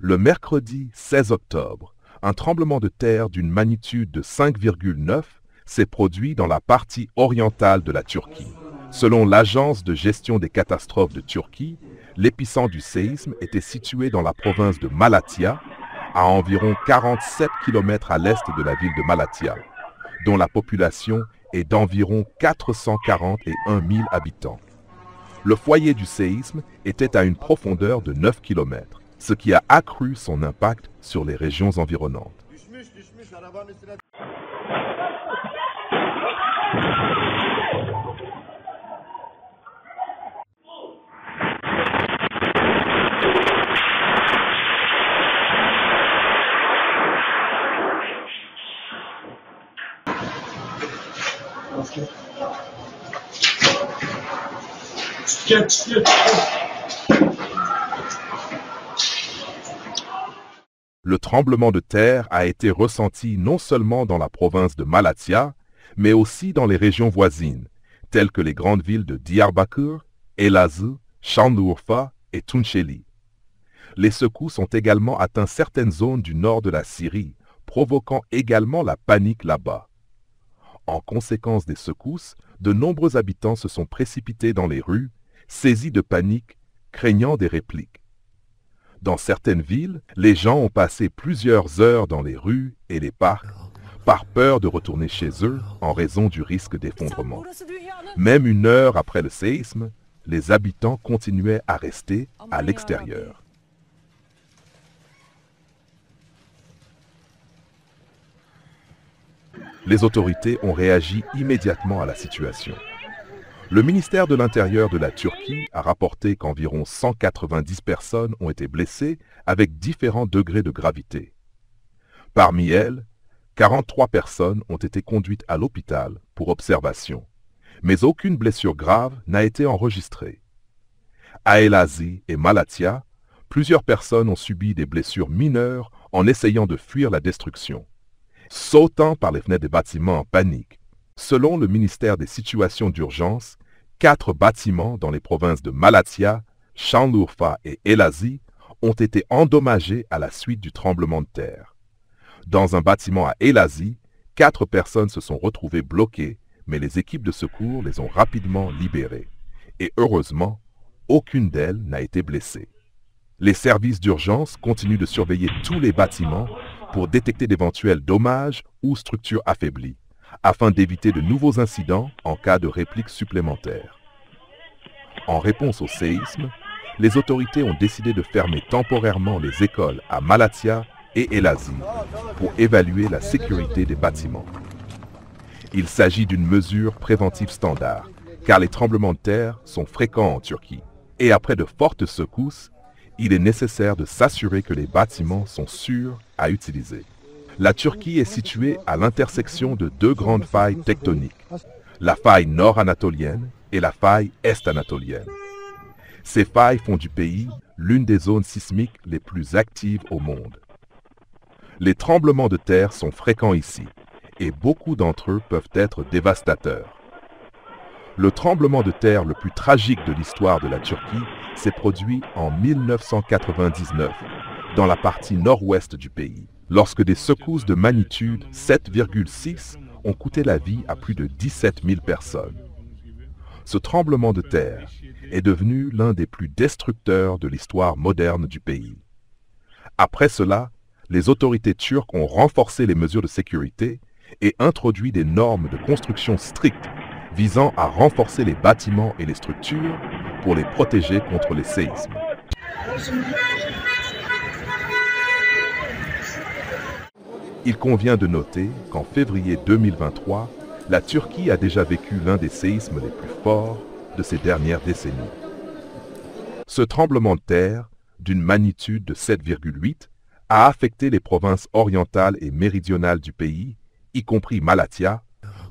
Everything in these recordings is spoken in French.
Le mercredi 16 octobre, un tremblement de terre d'une magnitude de 5,9 s'est produit dans la partie orientale de la Turquie. Selon l'Agence de gestion des catastrophes de Turquie, l'épicentre du séisme était situé dans la province de Malatya, à environ 47 km à l'est de la ville de Malatya, dont la population est d'environ 441 000 habitants. Le foyer du séisme était à une profondeur de 9 km, ce qui a accru son impact sur les régions environnantes. Le tremblement de terre a été ressenti non seulement dans la province de Malatya, mais aussi dans les régions voisines, telles que les grandes villes de Diyarbakır, Elazığ, Şanlıurfa et Tunceli. Les secousses ont également atteint certaines zones du nord de la Syrie, provoquant également la panique là-bas. En conséquence des secousses, de nombreux habitants se sont précipités dans les rues, saisis de panique, craignant des répliques. Dans certaines villes, les gens ont passé plusieurs heures dans les rues et les parcs, par peur de retourner chez eux en raison du risque d'effondrement. Même une heure après le séisme, les habitants continuaient à rester à l'extérieur. Les autorités ont réagi immédiatement à la situation. Le ministère de l'Intérieur de la Turquie a rapporté qu'environ 190 personnes ont été blessées avec différents degrés de gravité. Parmi elles, 43 personnes ont été conduites à l'hôpital pour observation, mais aucune blessure grave n'a été enregistrée. À Elazığ et Malatya, plusieurs personnes ont subi des blessures mineures en essayant de fuir la destruction, sautant par les fenêtres des bâtiments en panique. Selon le ministère des Situations d'urgence, 4 bâtiments dans les provinces de Malatya, Şanlıurfa et Elazığ ont été endommagés à la suite du tremblement de terre. Dans un bâtiment à Elazığ, 4 personnes se sont retrouvées bloquées, mais les équipes de secours les ont rapidement libérées. Et heureusement, aucune d'elles n'a été blessée. Les services d'urgence continuent de surveiller tous les bâtiments pour détecter d'éventuels dommages ou structures affaiblies, afin d'éviter de nouveaux incidents en cas de réplique supplémentaire. En réponse au séisme, les autorités ont décidé de fermer temporairement les écoles à Malatya et Elazığ pour évaluer la sécurité des bâtiments. Il s'agit d'une mesure préventive standard, car les tremblements de terre sont fréquents en Turquie, et après de fortes secousses, il est nécessaire de s'assurer que les bâtiments sont sûrs à utiliser. La Turquie est située à l'intersection de 2 grandes failles tectoniques, la faille nord-anatolienne et la faille est-anatolienne. Ces failles font du pays l'une des zones sismiques les plus actives au monde. Les tremblements de terre sont fréquents ici, et beaucoup d'entre eux peuvent être dévastateurs. Le tremblement de terre le plus tragique de l'histoire de la Turquie s'est produit en 1999, dans la partie nord-ouest du pays, lorsque des secousses de magnitude 7,6 ont coûté la vie à plus de 17 000 personnes. Ce tremblement de terre est devenu l'un des plus destructeurs de l'histoire moderne du pays. Après cela, les autorités turques ont renforcé les mesures de sécurité et introduit des normes de construction strictes visant à renforcer les bâtiments et les structures pour les protéger contre les séismes. Il convient de noter qu'en février 2023, la Turquie a déjà vécu l'un des séismes les plus forts de ces dernières décennies. Ce tremblement de terre, d'une magnitude de 7,8, a affecté les provinces orientales et méridionales du pays, y compris Malatya,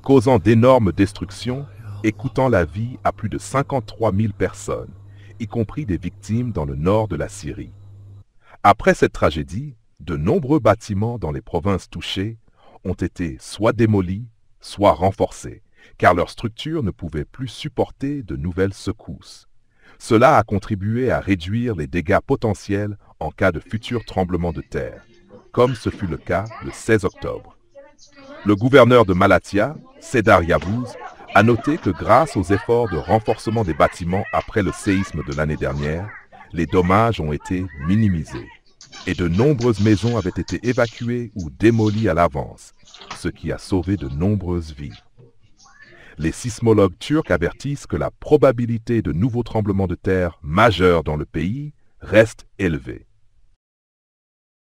causant d'énormes destructions et coûtant la vie à plus de 53 000 personnes, y compris des victimes dans le nord de la Syrie. Après cette tragédie, de nombreux bâtiments dans les provinces touchées ont été soit démolis, soit renforcés, car leur structure ne pouvait plus supporter de nouvelles secousses. Cela a contribué à réduire les dégâts potentiels en cas de futurs tremblements de terre, comme ce fut le cas le 16 octobre. Le gouverneur de Malatya, Cedar Yavuz, a noté que grâce aux efforts de renforcement des bâtiments après le séisme de l'année dernière, les dommages ont été minimisés et de nombreuses maisons avaient été évacuées ou démolies à l'avance, ce qui a sauvé de nombreuses vies. Les sismologues turcs avertissent que la probabilité de nouveaux tremblements de terre majeurs dans le pays reste élevée.